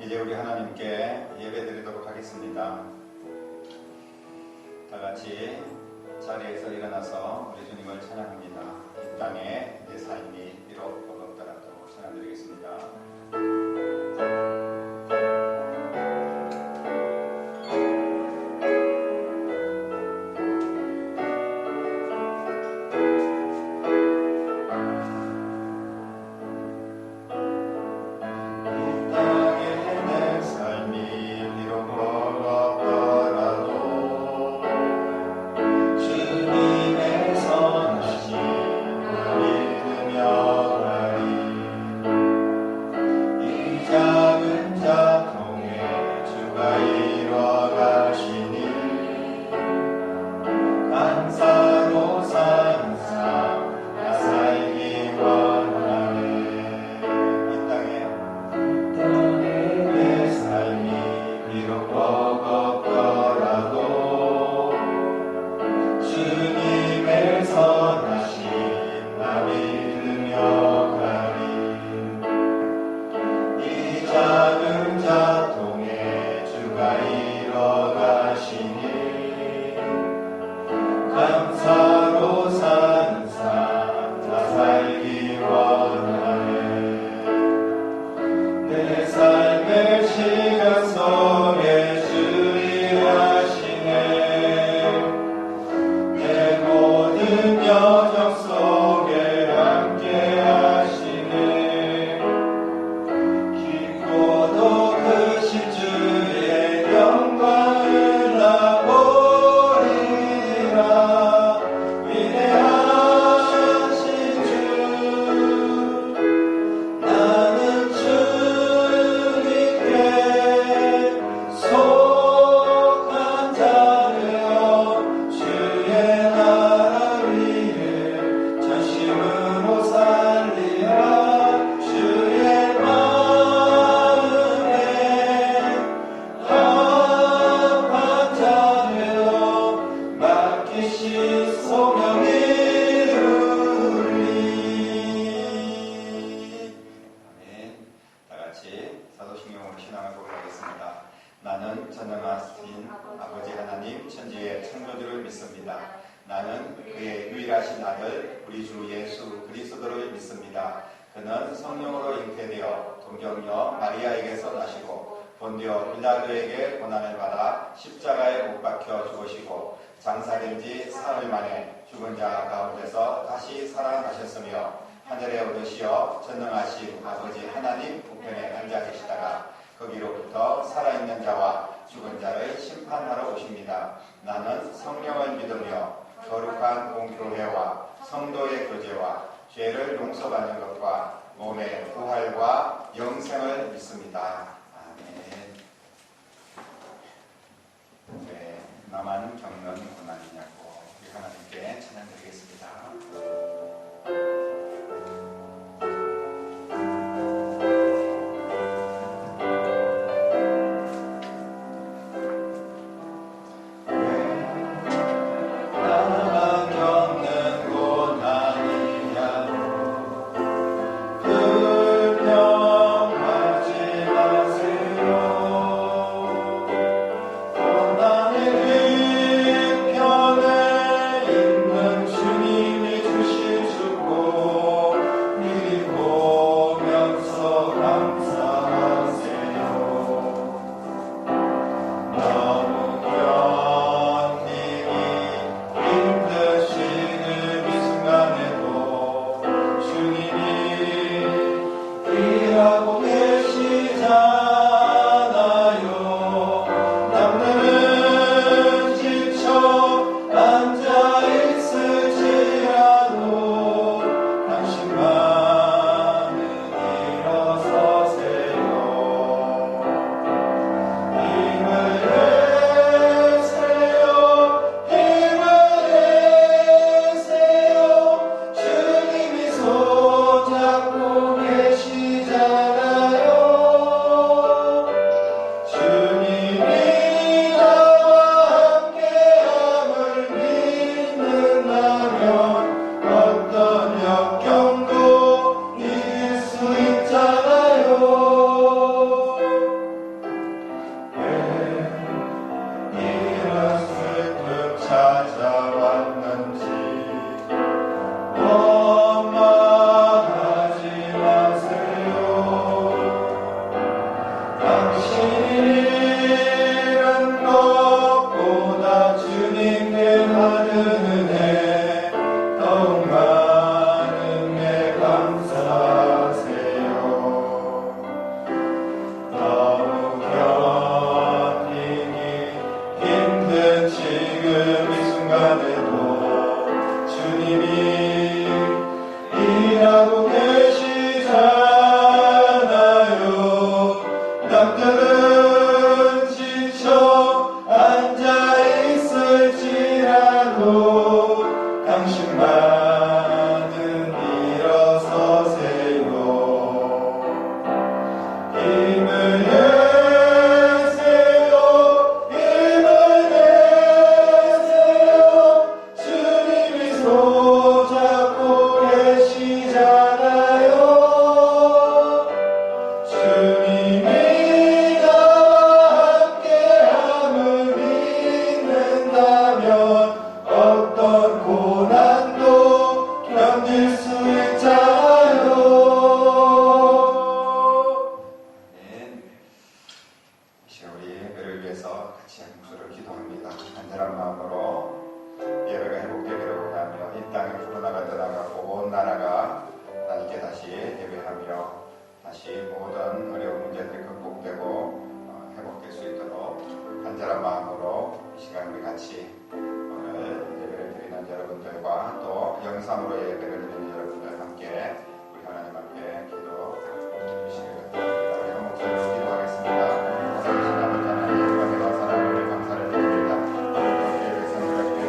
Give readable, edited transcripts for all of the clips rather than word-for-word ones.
이제 우리 하나님께 예배드리도록 하겠습니다. 다 같이 자리에서 일어나서 우리 주님을 찬양합니다. 이 땅에 내 삶이 비록 버겁더라도 찬양드리겠습니다. 나는 전능하신 아버지 하나님 천지의 창조주를 믿습니다. 나는 그의 유일하신 아들 우리 주 예수 그리스도를 믿습니다. 그는 성령으로 잉태되어 동정녀 마리아에게서 나시고 본디오 빌라도에게 고난을 받아 십자가에 못 박혀 죽으시고 장사된 지 사흘 만에 죽은 자 가운데서 다시 살아나셨으며 하늘에 오르시어 전능하신 아버지 하나님 우편에 앉아 계시다가 거기로부터 살아있는 자와 죽은 자를 심판하러 오십니다. 나는 성령을 믿으며 거룩한 공교회와 성도의 교제와 죄를 용서받는 것과 몸의 부활과 영생을 믿습니다. 아멘. 왜 나만 겪는 고난이냐고 우리 하나님께 찬양드리겠습니다. 잡고 계시잖아. 모든 어려운 문제들이 극복되고 회복될 수 있도록 간절한 마음으로 이 시간 우리 같이 오늘 예배를 드리는 여러분들과 또 영상으로 예배를 드리는 여러분들 함께 우리 하나님 앞에 기도 주시기를 바랍니다. 우리 한 목소리로 기도하겠습니다. 살아계신 아버지 하나님, 은혜와 사랑을 감사를 드립니다. 오늘도 예배 성결하게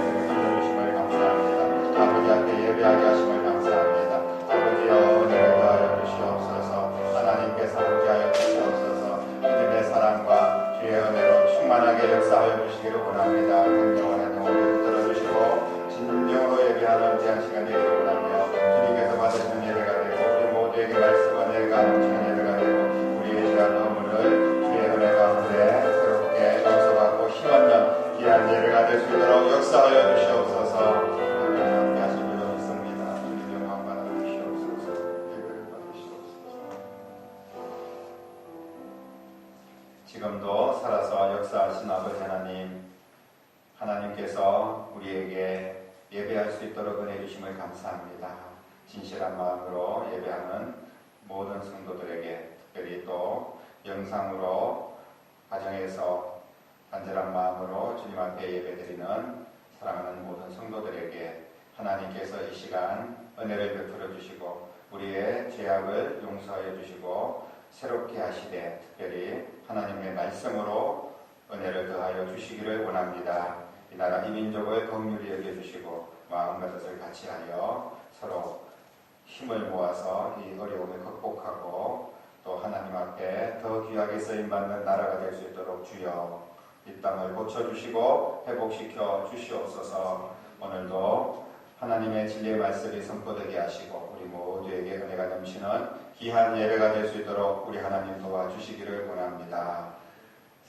주심을 감사합니다. 아버지 앞에 예배하게 하심을 감사합니다. 아버지여, 은혜를 더하여 주시옵소서. 하나님께서 함께하여 주시옵소서. 주님의 사랑과 주의 은혜로 충만하게 역사하여 주시기를 원합니다. 긍정하는 영혼을 들어주시고 진정으로 예배하는 귀한 시간 되기를 원하며 주님께서 받으시는 예배가 되고 우리 모두에게 말씀 은혜가 넘치는 예배가 되고 우리의 시간 허물을 주의 은혜 가운데 새롭게 용서받고 희원년 귀한 예배가 될 수 있도록 역사하여 주시옵소서. 함께 하실 줄 믿습니다. 주님 영광 받아 주시옵소서. 예배를 받으시옵소서. 지금도 살아서 역사하신 아버지 하나님께서 우리에게 예배할 수 있도록 은혜 주심을 감사합니다. 진실한 마음으로 예배하는 모든 성도들에게, 특별히 또 영상으로 가정에서 간절한 마음으로 주님 앞에 예배드리는 사랑하는 모든 성도들에게 하나님께서 이 시간 은혜를 베풀어 주시고 우리의 죄악을 용서하여 주시고 새롭게 하시되 특별히 하나님의 말씀으로 은혜를 더하여 주시기를 원합니다. 이 나라 이 민족을 긍휼히 여겨주시고 마음과 뜻을 같이하여 서로 힘을 모아서 이 어려움을 극복하고 또 하나님 앞에 더 귀하게 쓰임받는 나라가 될 수 있도록 주여 이 땅을 고쳐주시고 회복시켜 주시옵소서. 오늘도 하나님의 진리의 말씀이 선포되게 하시고 우리 모두에게 은혜가 넘치는 귀한 예배가 될 수 있도록 우리 하나님 도와주시기를 원합니다.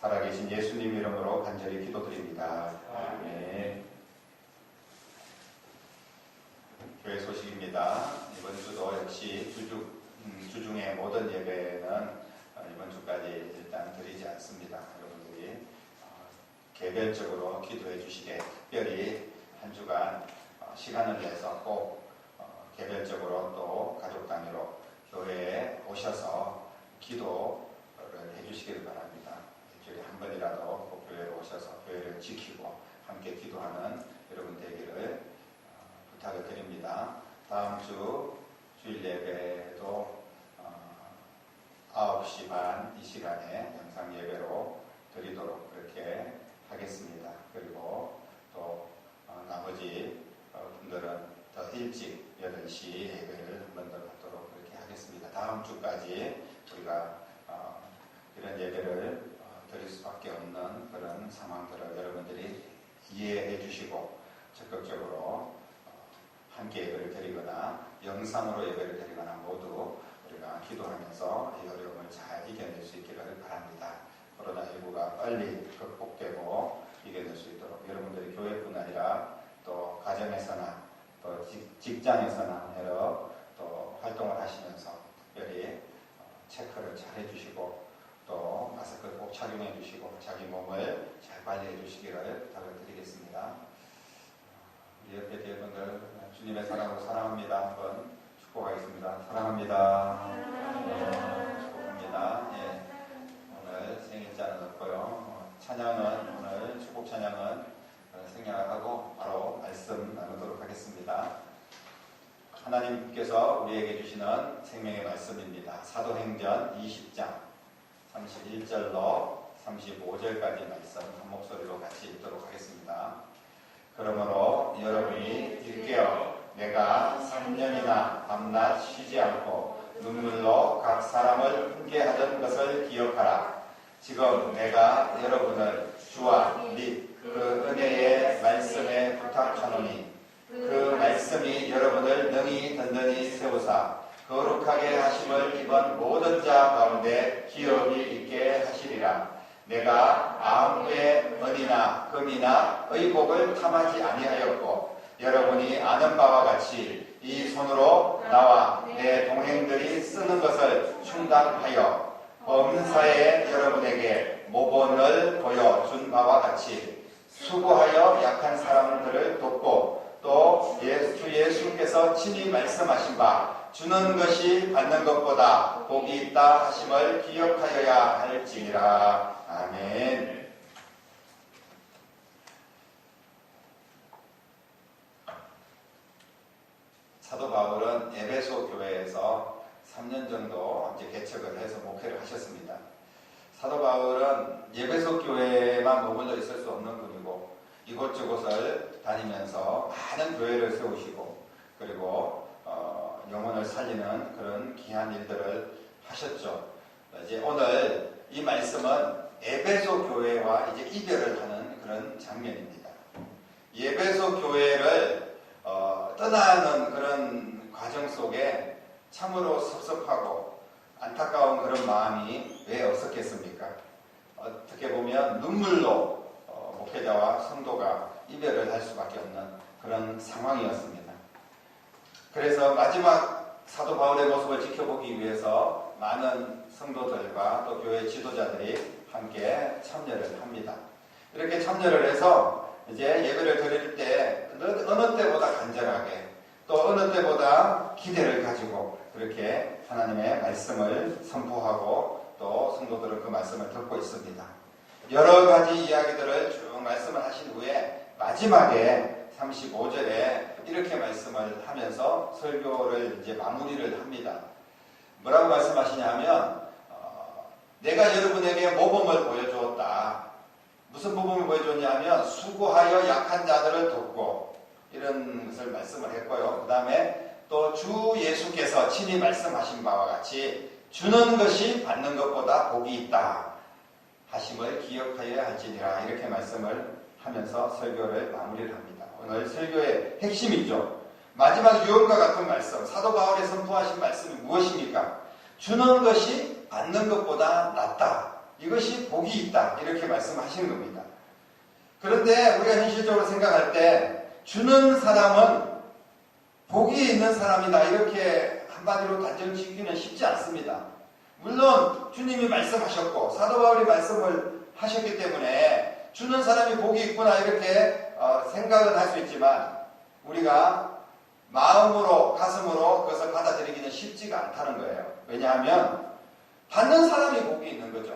살아계신 예수님 이름으로 간절히 기도드립니다. 아멘. 교회 소식입니다. 이번 주도 역시 주중의 모든 예배는 이번 주까지 일단 드리지 않습니다. 여러분들이 개별적으로 기도해 주시게 특별히 한 주간 시간을 내서 꼭 개별적으로 또 가족 단위로 교회에 오셔서 기도를 해주시기를 바랍니다. 일주일에 한 번이라도 꼭 교회에 오셔서 교회를 지키고 함께 기도하는 여러분 되기를 부탁을 드립니다. 다음 주 주일 예배도 9시 반 이 시간에 영상 예배로 드리도록 그렇게 하겠습니다. 그리고 또 나머지 분들은 더 일찍 8시 예배를 한 번 더 갖도록 그렇게 하겠습니다. 다음 주까지 우리가 이런 예배를 드릴 수밖에 없는 그런 상황들을 여러분들이 이해해 주시고 적극적으로 함께 예배를 드리거나 영상으로 예배를 드리거나 모두 우리가 기도하면서 이 어려움을 잘 이겨낼 수 있기를 바랍니다. 코로나19가 빨리 극복되고 이겨낼 수 있도록 여러분들이 교회뿐 아니라 또 가정에서나 또 직장에서나 여러 또 활동을 하시면서 특별히 체크를 잘 해주시고 또 마스크 꼭 착용해 주시고 자기 몸을 잘 관리해 주시기를 부탁을 드리겠습니다. 우리 옆에 계신 분들 주님의 사랑으로 사랑합니다. 한번 축복하겠습니다. 사랑합니다. 축복합니다. 예. 오늘 생일자는 없고요. 찬양은 오늘 축복 찬양은 생략하고 바로 말씀 나누도록 하겠습니다. 하나님께서 우리에게 주시는 생명의 말씀입니다. 사도행전 20장 31절로 35절까지 말씀 한 목소리로 같이 읽도록 하겠습니다. 그러므로 여러분이 일깨어 내가 3년이나 밤낮 쉬지 않고 눈물로 각 사람을 훈계하던 것을 기억하라. 지금 내가 여러분을 주와 및 그 은혜의 말씀에 부탁하노니 그 말씀이 여러분을 능히 든든히 세우사 거룩하게 하심을 입은 모든 자 가운데 기업이 있게 하시리라. 내가 아무의 은이나 금이나 의복을 탐하지 아니하였고 여러분이 아는 바와 같이 이 손으로 나와 내 동행들이 쓰는 것을 충당하여 범사에 여러분에게 모본을 보여준 바와 같이 수고하여 약한 사람들을 돕고 또 주 예수께서 친히 말씀하신 바 주는 것이 받는 것보다 복이 있다 하심을 기억하여야 할지니라. 아멘. 사도 바울은 에베소 교회에서 3년 정도 이제 개척을 해서 목회를 하셨습니다. 사도 바울은 에베소 교회에만 머물러 있을 수 없는 분이고 이곳저곳을 다니면서 많은 교회를 세우시고 그리고 영혼을 살리는 그런 귀한 일들을 하셨죠. 이제 오늘 이 말씀은 에베소 교회와 이제 이별을 하는 그런 장면입니다. 에베소 교회를 떠나는 그런 과정 속에 참으로 섭섭하고 안타까운 그런 마음이 왜 없었겠습니까? 어떻게 보면 눈물로 목회자와 성도가 이별을 할 수밖에 없는 그런 상황이었습니다. 그래서 마지막 사도 바울의 모습을 지켜보기 위해서 많은 성도들과 또 교회 지도자들이 함께 참여를 합니다. 이렇게 참여를 해서 이제 예배를 드릴 때 어느 때보다 간절하게 또 어느 때보다 기대를 가지고 그렇게 하나님의 말씀을 선포하고 또 성도들은 그 말씀을 듣고 있습니다. 여러 가지 이야기들을 쭉 말씀을 하신 후에 마지막에 35절에 이렇게 말씀을 하면서 설교를 이제 마무리를 합니다. 뭐라고 말씀하시냐면 내가 여러분에게 모범을 보여주었다. 무슨 모범을 보여줬냐면 수고하여 약한 자들을 돕고 이런 것을 말씀을 했고요. 그 다음에 또 주 예수께서 친히 말씀하신 바와 같이 주는 것이 받는 것보다 복이 있다 하심을 기억하여야 할지니라 이렇게 말씀을 하면서 설교를 마무리를 합니다. 오늘 설교의 핵심이죠. 마지막 유언과 같은 말씀, 사도 바울이 선포하신 말씀이 무엇입니까? 주는 것이 받는 것보다 낫다. 이것이 복이 있다. 이렇게 말씀하시는 겁니다. 그런데 우리가 현실적으로 생각할 때 주는 사람은 복이 있는 사람이다. 이렇게 한마디로 단정 짓기는 쉽지 않습니다. 물론 주님이 말씀하셨고 사도 바울이 말씀을 하셨기 때문에 주는 사람이 복이 있구나 이렇게 생각은 할 수 있지만 우리가 마음으로 가슴으로 그것을 받아들이기는 쉽지가 않다는 거예요. 왜냐하면 받는 사람이 복이 있는 거죠.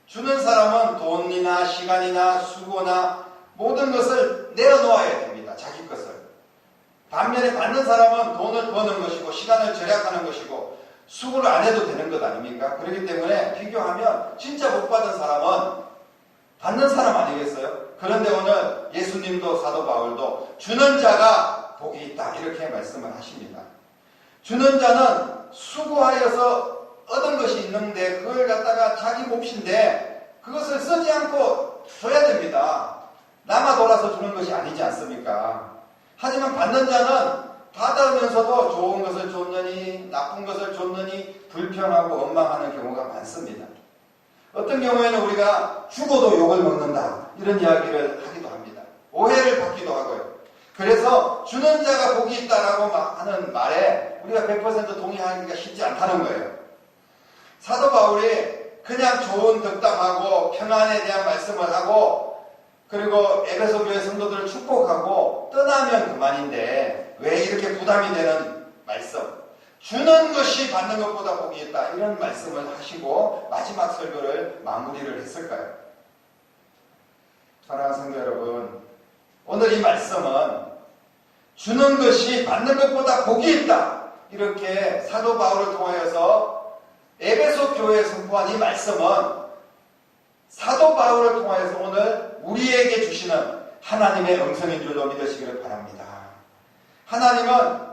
주는 사람은 돈이나 시간이나 수고나 모든 것을 내어놓아야 됩니다. 자기 것을. 반면에 받는 사람은 돈을 버는 것이고 시간을 절약하는 것이고 수고를 안 해도 되는 것 아닙니까? 그렇기 때문에 비교하면 진짜 복 받은 사람은 받는 사람 아니겠어요? 그런데 오늘 예수님도 사도 바울도 주는 자가 복이 있다 이렇게 말씀을 하십니다. 주는 자는 수고하여서 얻은 것이 있는데 그걸 갖다가 자기 몫인데 그것을 쓰지 않고 줘야 됩니다. 남아 돌아서 주는 것이 아니지 않습니까? 하지만 받는 자는 받으면서도 좋은 것을 줬느니 나쁜 것을 줬느니 불평하고 원망하는 경우가 많습니다. 어떤 경우에는 우리가 죽어도 욕을 먹는다 이런 이야기를 하기도 합니다. 오해를 받기도 하고요. 그래서 주는 자가 복이 있다라고 하는 말에 우리가 100% 동의하기가 쉽지 않다는 거예요. 사도 바울이 그냥 좋은 덕담하고 평안에 대한 말씀을 하고 그리고 에베소 교회 성도들을 축복하고 떠나면 그만인데 왜 이렇게 부담이 되는 말씀 주는 것이 받는 것보다 복이 있다 이런 말씀을 하시고 마지막 설교를 마무리를 했을까요? 사랑하는 성도 여러분, 오늘 이 말씀은 주는 것이 받는 것보다 복이 있다 이렇게 사도 바울을 통하여서 에베소 교회에 선포한 이 말씀은 사도 바울을 통하여서 오늘 우리에게 주시는 하나님의 음성인 줄로 믿으시기를 바랍니다. 하나님은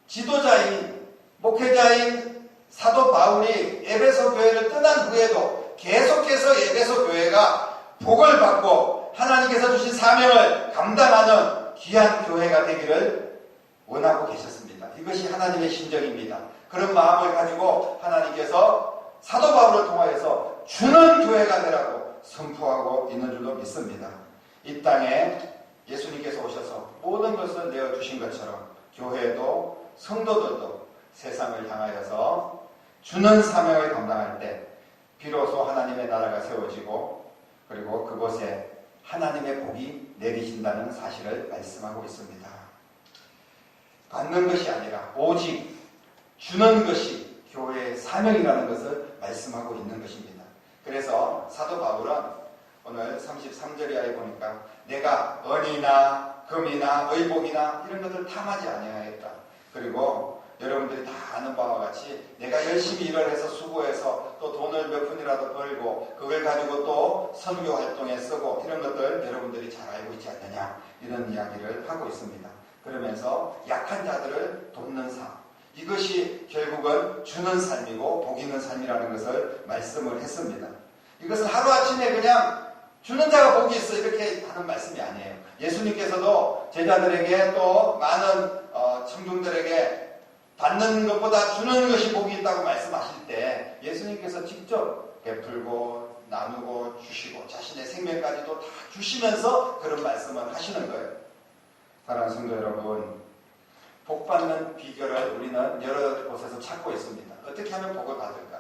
지도자인 목회자인 사도 바울이 에베소 교회를 떠난 후에도 계속해서 에베소 교회가 복을 받고 하나님께서 주신 사명을 감당하는 귀한 교회가 되기를 원하고 계셨습니다. 이것이 하나님의 심정입니다. 그런 마음을 가지고 하나님께서 사도 바울을 통하여서 주는 교회가 되라고 선포하고 있는 줄로 믿습니다. 이 땅에 예수님께서 오셔서 모든 것을 내어주신 것처럼 교회도 성도들도 세상을 향하여서 주는 사명을 감당할 때 비로소 하나님의 나라가 세워지고 그리고 그곳에 하나님의 복이 내리신다는 사실을 말씀하고 있습니다. 받는 것이 아니라 오직 주는 것이 교회의 사명이라는 것을 말씀하고 있는 것입니다. 그래서 사도 바울은 오늘 33절 이하에 보니까 내가 은이나 금이나 의복이나 이런 것들 탐하지 아니하였다. 그리고 여러분들이 다 아는 바와 같이 내가 열심히 일을 해서 수고해서 또 돈을 몇 푼이라도 벌고 그걸 가지고 또 선교 활동에 쓰고 이런 것들 여러분들이 잘 알고 있지 않느냐 이런 이야기를 하고 있습니다. 그러면서 약한 자들을 돕는 삶, 이것이 결국은 주는 삶이고 복 있는 삶이라는 것을 말씀을 했습니다. 이것은 하루아침에 그냥 주는 자가 복이 있어 이렇게 하는 말씀이 아니에요. 예수님께서도 제자들에게 또 많은 청중들에게 받는 것보다 주는 것이 복이 있다고 말씀하실 때 예수님께서 직접 베풀고 나누고 주시고 자신의 생명까지도 다 주시면서 그런 말씀을 하시는 거예요. 사랑하는 성도 여러분, 복받는 비결을 우리는 여러 곳에서 찾고 있습니다. 어떻게 하면 복을 받을까?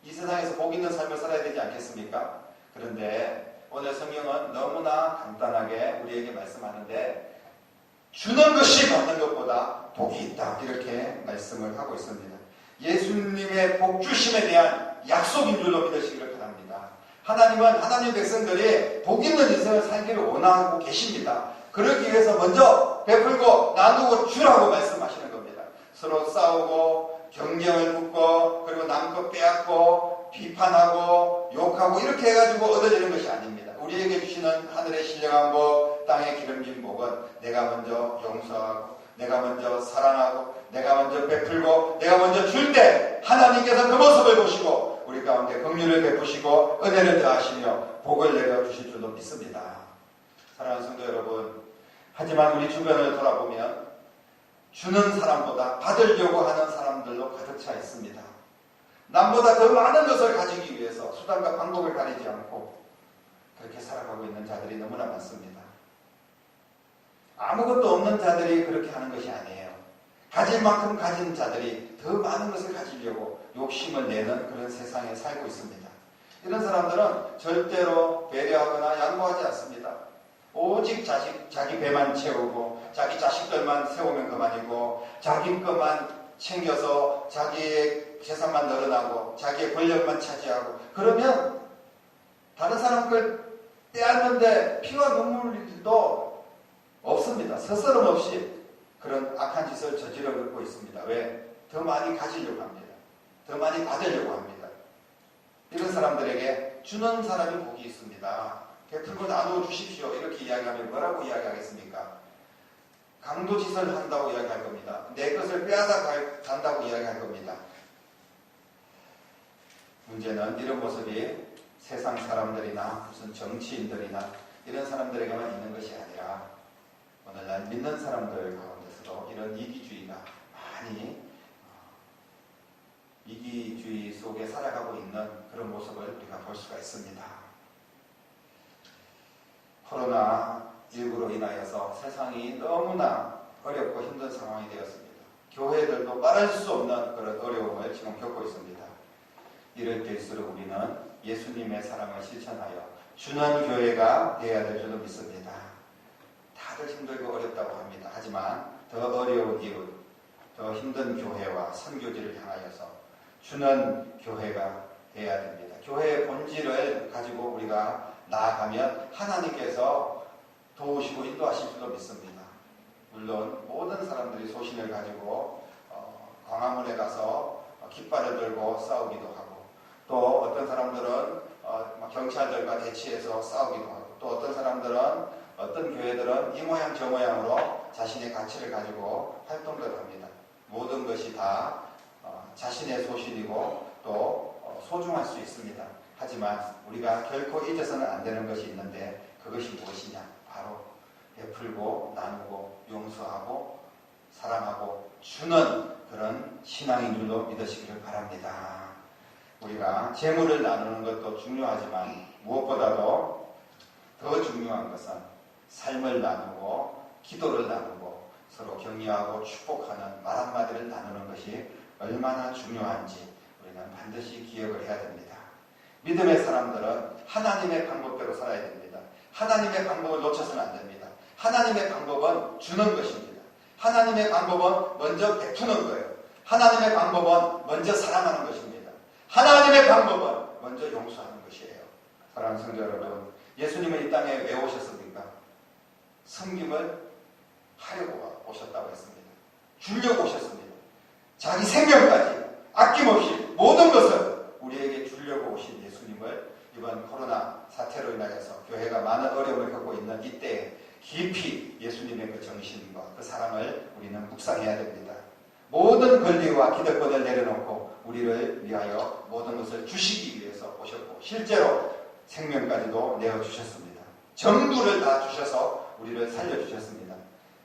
이 세상에서 복 있는 삶을 살아야 되지 않겠습니까? 그런데 오늘 성경은 너무나 간단하게 우리에게 말씀하는데 주는 것이 받는 것보다 복이 있다 이렇게 말씀을 하고 있습니다. 예수님의 복주심에 대한 약속인 줄로 믿으시기를 바랍니다. 하나님은 하나님 백성들이 복 있는 인생을 살기를 원하고 계십니다. 그러기 위해서 먼저 베풀고 나누고 주라고 말씀하시는 겁니다. 서로 싸우고 경쟁을 묻고 그리고 남 것 빼앗고 비판하고 욕하고 이렇게 해가지고 얻어지는 것이 아닙니다. 우리에게 주시는 하늘의 신령한 복, 땅의 기름진 복은 내가 먼저 용서하고 내가 먼저 사랑하고 내가 먼저 베풀고 내가 먼저 줄 때 하나님께서 그 모습을 보시고 우리 가운데 긍휼을 베푸시고 은혜를 더하시며 복을 내려주실 줄로 믿습니다. 사랑하는 성도 여러분, 하지만 우리 주변을 돌아보면 주는 사람보다 받으려고 하는 사람들로 가득 차 있습니다. 남보다 더 많은 것을 가지기 위해서 수단과 방법을 가리지 않고 그렇게 살아가고 있는 자들이 너무나 많습니다. 아무것도 없는 자들이 그렇게 하는 것이 아니에요. 가질 만큼 가진 자들이 더 많은 것을 가지려고 욕심을 내는 그런 세상에 살고 있습니다. 이런 사람들은 절대로 배려하거나 양보하지 않습니다. 오직 자기 배만 채우고 자기 자식들만 세우면 그만이고 자기 것만 챙겨서 자기의 재산만 늘어나고 자기의 권력만 차지하고 그러면 다른 사람 걸 빼앗는데 피와 눈물도 없습니다. 스스럼 없이 그런 악한 짓을 저지르고 있습니다. 왜? 더 많이 가지려고 합니다. 더 많이 받으려고 합니다. 이런 사람들에게 주는 사람이 복이 있습니다. 베풀고 나누어 주십시오. 이렇게 이야기하면 뭐라고 이야기하겠습니까? 강도짓을 한다고 이야기할 겁니다. 내 것을 빼앗아 간다고 이야기할 겁니다. 문제는 이런 모습이 세상 사람들이나 무슨 정치인들이나 이런 사람들에게만 있는 것이 아니라 오늘날 믿는 사람들 가운데서도 이런 이기주의가 많이 이기주의 속에 살아가고 있는 그런 모습을 우리가 볼 수가 있습니다. 코로나19로 인하여서 세상이 너무나 어렵고 힘든 상황이 되었습니다. 교회들도 말할 수 없는 그런 어려움을 지금 겪고 있습니다. 이럴 때일수록 우리는 예수님의 사랑을 실천하여 주는 교회가 되어야 될 줄로 믿습니다. 다들 힘들고 어렵다고 합니다. 하지만 더 어려운 이웃, 더 힘든 교회와 선교지를 향하여서 주는 교회가 되어야 됩니다. 교회의 본질을 가지고 우리가 나아가면 하나님께서 도우시고 인도하실 줄로 믿습니다. 물론 모든 사람들이 소신을 가지고 광화문에 가서 깃발을 들고 싸우기도 하고 또 어떤 사람들은 경찰들과 대치해서 싸우기도 하고 또 어떤 사람들은 어떤 교회들은 이 모양 저 모양으로 자신의 가치를 가지고 활동을 합니다. 모든 것이 다 자신의 소신이고 또 소중할 수 있습니다. 하지만 우리가 결코 잊어서는 안 되는 것이 있는데 그것이 무엇이냐? 바로 베풀고 나누고 용서하고 사랑하고 주는 그런 신앙인 줄로 믿으시기를 바랍니다. 우리가 재물을 나누는 것도 중요하지만 무엇보다도 더 중요한 것은 삶을 나누고 기도를 나누고 서로 격려하고 축복하는 말 한마디를 나누는 것이 얼마나 중요한지 우리는 반드시 기억을 해야 됩니다. 믿음의 사람들은 하나님의 방법대로 살아야 됩니다. 하나님의 방법을 놓쳐서는 안 됩니다. 하나님의 방법은 주는 것입니다. 하나님의 방법은 먼저 베푸는 거예요. 하나님의 방법은 먼저 사랑하는 것입니다. 하나님의 방법은 먼저 용서하는 것이에요. 사랑하는 성도 여러분, 예수님은 이 땅에 왜 오셨습니까? 섬김을 하려고 오셨다고 했습니다. 주려고 오셨습니다. 자기 생명까지 아낌없이 모든 것을 우리에게 주려고 오신 예수님을 이번 코로나 사태로 인하여서 교회가 많은 어려움을 겪고 있는 이때에 깊이 예수님의 그 정신과 그 사랑을 우리는 묵상해야 됩니다. 모든 권리와 기득권을 내려놓고 우리를 위하여 모든 것을 주시기 위해서 오셨고 실제로 생명까지도 내어주셨습니다. 전부를 다 주셔서 우리를 살려주셨습니다.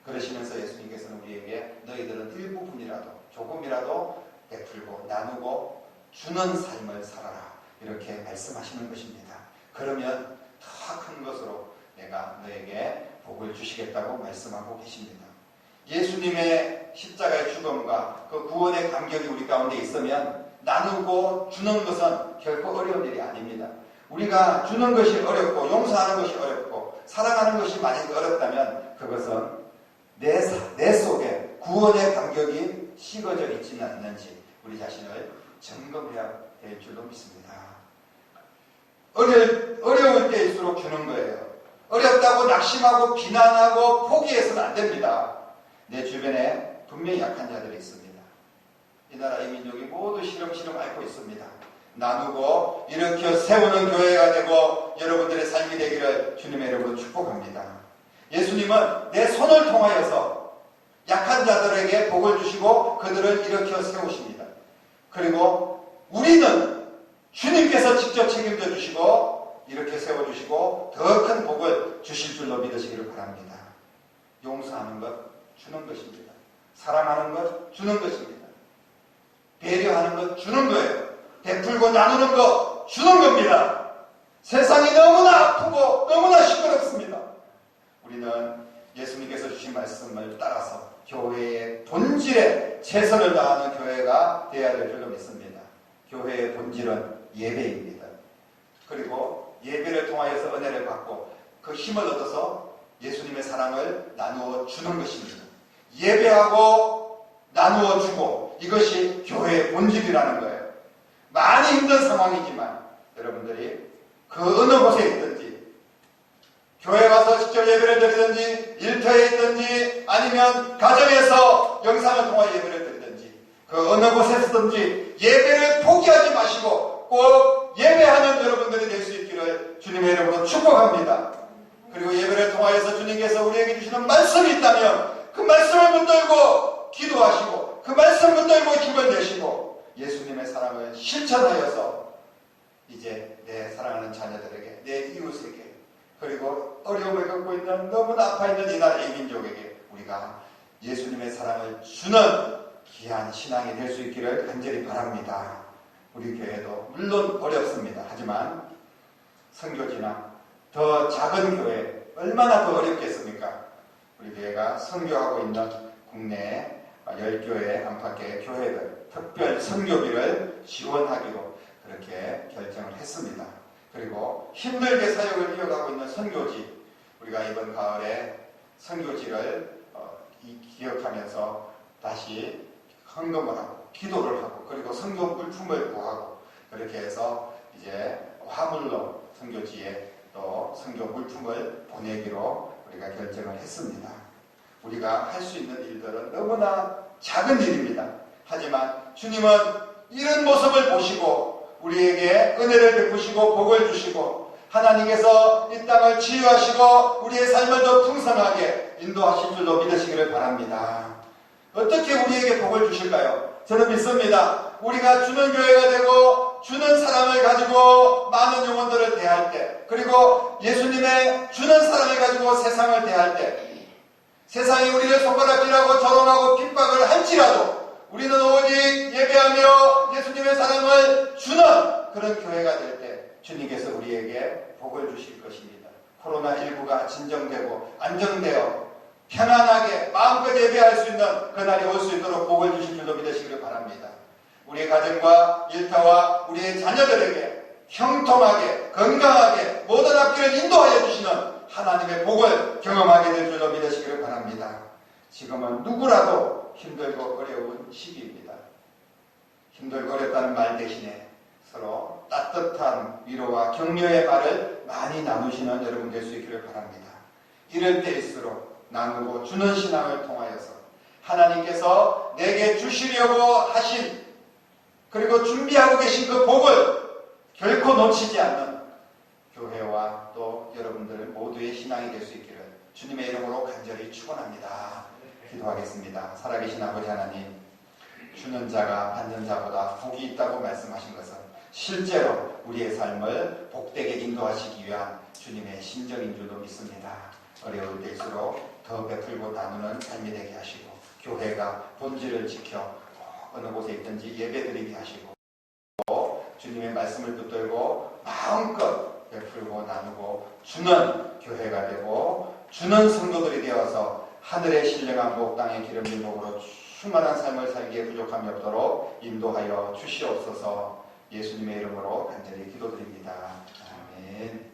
그러시면서 예수님께서는 우리에게 너희들은 일부분이라도 조금이라도 베풀고 나누고 주는 삶을 살아라 이렇게 말씀하시는 것입니다. 그러면 더 큰 것으로 내가 너에게 복을 주시겠다고 말씀하고 계십니다. 예수님의 십자가의 죽음과 그 구원의 감격이 우리 가운데 있으면 나누고 주는 것은 결코 어려운 일이 아닙니다. 우리가 주는 것이 어렵고 용서하는 것이 어렵고 사랑하는 것이 만약 어렵다면 그것은 내 속에 구원의 감격이 식어져 있지는 않는지 우리 자신을 점검해야 될 줄로 믿습니다. 어려울 때일수록 주는 거예요. 어렵다고 낙심하고 비난하고 포기해서는 안 됩니다. 내 주변에 분명히 약한 자들이 있습니다. 이 나라 이 민족이 모두 시름시름 앓고 있습니다. 나누고 일으켜 세우는 교회가 되고 여러분들의 삶이 되기를 주님의 이름으로 축복합니다. 예수님은 내 손을 통하여서 약한 자들에게 복을 주시고 그들을 일으켜 세우십니다. 그리고 우리는 주님께서 직접 책임져 주시고 이렇게 세워주시고 더 큰 복을 주실 줄로 믿으시기를 바랍니다. 용서하는 것 주는 것입니다. 사랑하는 것 주는 것입니다. 배려하는 것 주는 거예요. 베풀고 나누는 것 주는 겁니다. 세상이 너무나 아프고 너무나 시끄럽습니다. 우리는 예수님께서 주신 말씀을 따라서 교회의 본질에 최선을 다하는 교회가 되어야 될 줄로 믿습니다. 교회의 본질은 예배입니다. 그리고 예배를 통하여서 은혜를 받고 그 힘을 얻어서 예수님의 사랑을 나누어 주는 것입니다. 예배하고 나누어 주고 이것이 교회의 본질이라는 거예요. 많이 힘든 상황이지만 여러분들이 그 어느 곳에 있든지 교회 가서 직접 예배를 드리든지 일터에 있든지 아니면 가정에서 영상을 통해 예배를 드리든지 그 어느 곳에서든지 예배를 포기하지 마시고 꼭 예배하는 여러분들이 될 수 있기를 주님의 이름으로 축복합니다. 그리고 예배를 통하여서 주님께서 우리에게 주시는 말씀이 있다면 그 말씀을 붙들고 기도하시고 그 말씀 붙들고 힘을 내시고 예수님의 사랑을 실천하여서 이제 내 사랑하는 자녀들에게 내 이웃에게 그리고 어려움을 겪고 있는 너무나 아파있는 이 나라 이 민족에게 우리가 예수님의 사랑을 주는 귀한 신앙이 될 수 있기를 간절히 바랍니다. 우리 교회도 물론 어렵습니다. 하지만 선교지나 더 작은 교회 얼마나 더 어렵겠습니까? 우리 교회가 선교하고 있는 국내 10교회 안팎의 교회들 특별 선교비를 지원하기로 그렇게 결정을 했습니다. 그리고 힘들게 사역을 이어가고 있는 선교지 우리가 이번 가을에 선교지를 기억하면서 다시 헌금을 하고 기도를 하고 그리고 선교 물품을 구하고 그렇게 해서 이제 화물로 선교지에 또 선교 물품을 보내기로 우리가 결정을 했습니다. 우리가 할 수 있는 일들은 너무나 작은 일입니다. 하지만 주님은 이런 모습을 보시고 우리에게 은혜를 베푸시고 복을 주시고 하나님께서 이 땅을 치유하시고 우리의 삶을 더 풍성하게 인도하실 줄로 믿으시기를 바랍니다. 어떻게 우리에게 복을 주실까요? 저는 믿습니다. 우리가 주는 교회가 되고 주는 사랑을 가지고 많은 영혼들을 대할 때 그리고 예수님의 주는 사랑을 가지고 세상을 대할 때 세상이 우리를 손가락질하고 조롱하고 핍박을 할지라도 우리는 오직 예배하며 예수님의 사랑을 주는 그런 교회가 될 때 주님께서 우리에게 복을 주실 것입니다. 코로나19가 진정되고 안정되어 편안하게 마음껏 예배할 수 있는 그날이 올 수 있도록 복을 주실 줄로 믿으시기를 바랍니다. 우리의 가정과 일터와 우리의 자녀들에게 형통하게 건강하게 모든 앞길을 인도하여 주시는 하나님의 복을 경험하게 될 줄로 믿으시기를 바랍니다. 지금은 누구라도 힘들고 어려운 시기입니다. 힘들고 어렵다는 말 대신에 서로 따뜻한 위로와 격려의 말을 많이 나누시는 여러분 될 수 있기를 바랍니다. 이럴 때일수록 나누고 주는 신앙을 통하여서 하나님께서 내게 주시려고 하신 그리고 준비하고 계신 그 복을 결코 놓치지 않는 교회와 또 여러분들 모두의 신앙이 될 수 있기를 주님의 이름으로 간절히 축원합니다. 기도하겠습니다. 살아계신 아버지 하나님, 주는 자가 받는 자보다 복이 있다고 말씀하신 것은 실제로 우리의 삶을 복되게 인도하시기 위한 주님의 심정인 줄로 믿습니다. 어려울 때일수록 더 베풀고 나누는 삶이 되게 하시고 교회가 본질을 지켜 어느 곳에 있든지 예배드리게 하시고 주님의 말씀을 붙들고 마음껏 베풀고 나누고 주는 교회가 되고 주는 성도들이 되어서 하늘의 신령한 복 땅의 기름진 복으로 충만한 삶을 살기에 부족함이 없도록 인도하여 주시옵소서. 예수님의 이름으로 간절히 기도드립니다. 아멘.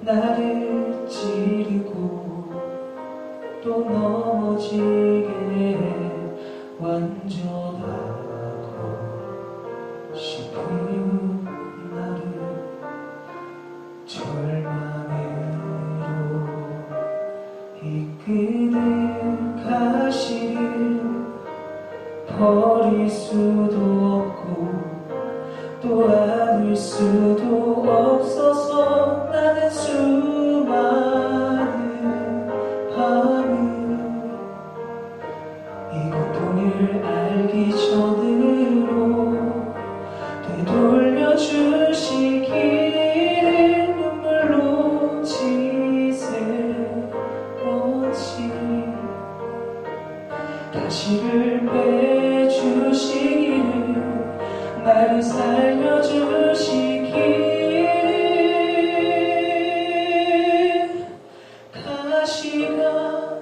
나를 찌르고 또 넘어지게 완전하고 싶은 나를 절망으로 이끄는 가시를 버릴 수도 없고 또 안을 수도 없어서 나는 수많은 밤을 이 고통을 알기 전으로 되돌려 주시기를 눈물로 지새웠지 다시를 빼주시기를 나를 살려주시기를 가시가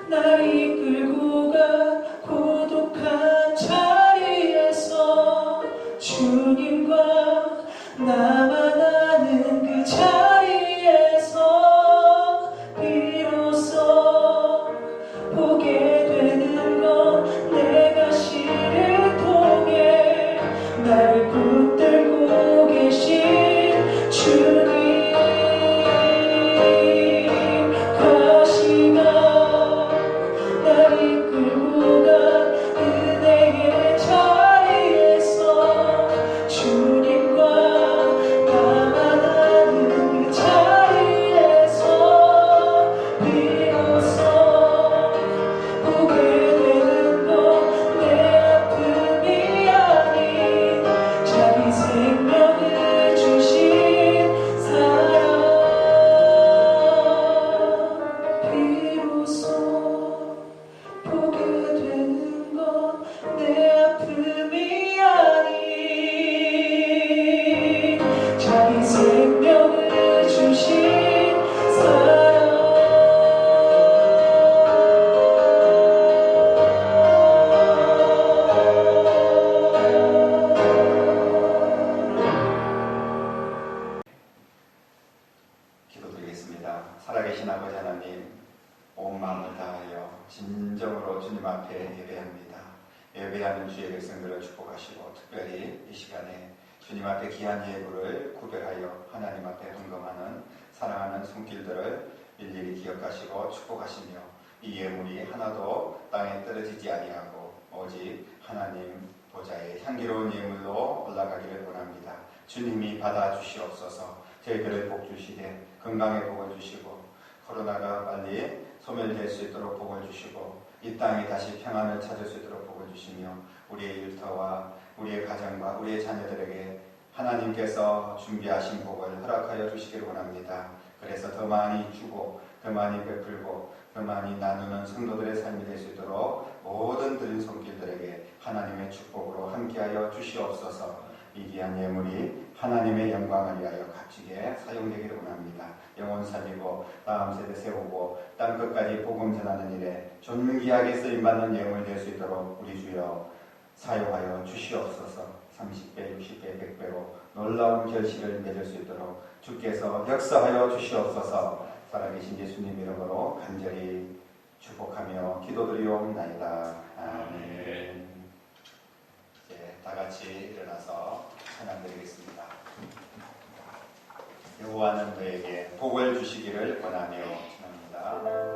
날 이끌고 가 고독한 자리에서 주님과 나만 아는 그 자리에서 비로소 보게 되는 건 내가 시를 통해 나를 붙들고 계신 주님 가시가 날 이끌고 간 은혜의 자리에서 주님과 나만 아는 그 자리에서 비로소 보게 되는 건 내 아픔이 아닌 자기 생명을 주신 사랑 비로소 보게 되는 건 내 아픔이 아닌 자기 생명을 주신 사랑 기도드리겠습니다. 살아계신 아버지 하나님, 온 마음을 다하여 진정으로 주님 앞에 예배합니다. 예배하는 주의 백성들을 축복하시고 특별히 이 시간에 주님 앞에 귀한 예물을 구별하여 하나님 앞에 헌금하는 사랑하는 손길들을 일일이 기억하시고 축복하시며 이 예물이 하나도 땅에 떨어지지 아니하고 오직 하나님 보좌의 향기로운 예물로 올라가기를 원합니다. 주님이 받아주시옵소서. 저희들을 복 주시되 건강의 복을 주시고 코로나가 빨리 소멸될 수 있도록 복을 주시고 이 땅이 다시 평안을 찾을 수 있도록 복을 주시며 우리의 일터와 우리의 가정과 우리의 자녀들에게 하나님께서 준비하신 복을 허락하여 주시기를 원합니다. 그래서 더 많이 주고 더 많이 베풀고 더 많이 나누는 성도들의 삶이 될 수 있도록 모든 드린 손길들에게 하나님의 축복으로 함께하여 주시옵소서. 이 귀한 예물이 하나님의 영광을 위하여 값지게 사용되기를 원합니다. 영혼 살리고 다음 세대 세우고 땅 끝까지 복음 전하는 일에 존귀하게 쓰임받는 예물 될 수 있도록 우리 주여 사용하여 주시옵소서. 30배, 60배, 100배로 놀라운 결실을 맺을 수 있도록 주께서 역사하여 주시옵소서. 살아계신 예수님 이름으로 간절히 축복하며 기도드리옵나이다. 아멘. 이제 다 같이 일어나서 찬양드리겠습니다. 여호와는 너에게 복을 주시기를 원하며 찬양합니다.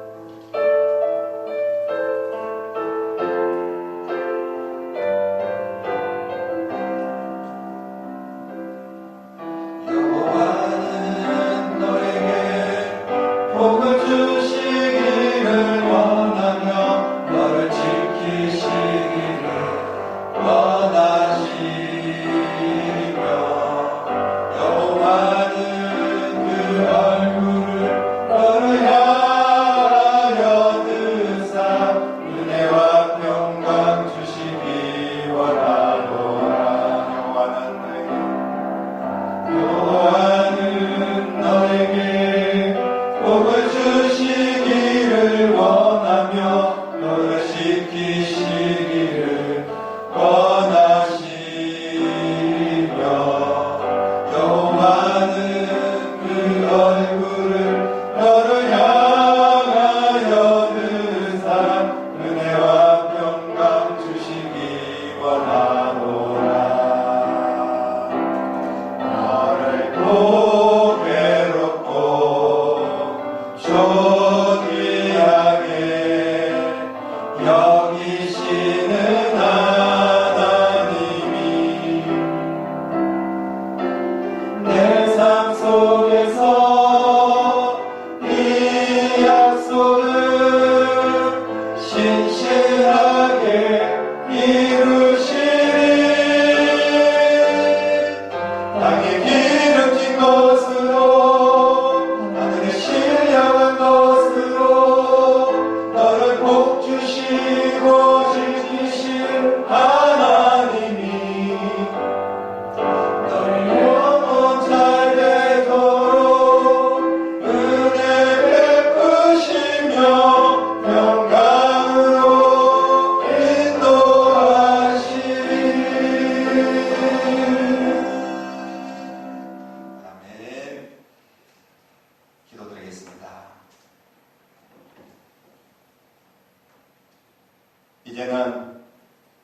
이제는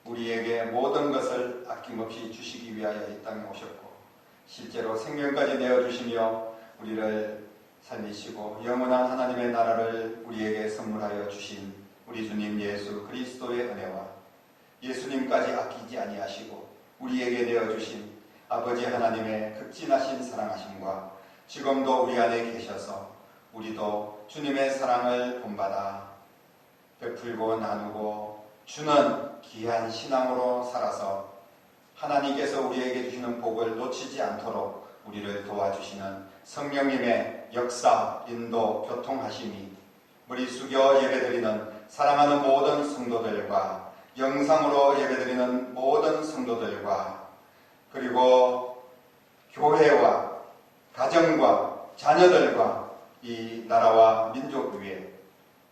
우리에게 모든 것을 아낌없이 주시기 위하여 이 땅에 오셨고 실제로 생명까지 내어주시며 우리를 살리시고 영원한 하나님의 나라를 우리에게 선물하여 주신 우리 주님 예수 그리스도의 은혜와 예수님까지 아끼지 아니하시고 우리에게 내어주신 아버지 하나님의 극진하신 사랑하심과 지금도 우리 안에 계셔서 우리도 주님의 사랑을 본받아 베풀고 나누고 주는 귀한 신앙으로 살아서 하나님께서 우리에게 주시는 복을 놓치지 않도록 우리를 도와주시는 성령님의 역사, 인도, 교통하심이 머리 숙여 예배드리는 사랑하는 모든 성도들과 영상으로 예배드리는 모든 성도들과 그리고 교회와 가정과 자녀들과 이 나라와 민족 위에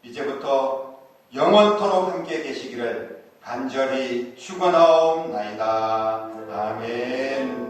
이제부터 영원토록 함께 계시기를 간절히 축원하옵나이다. 아멘.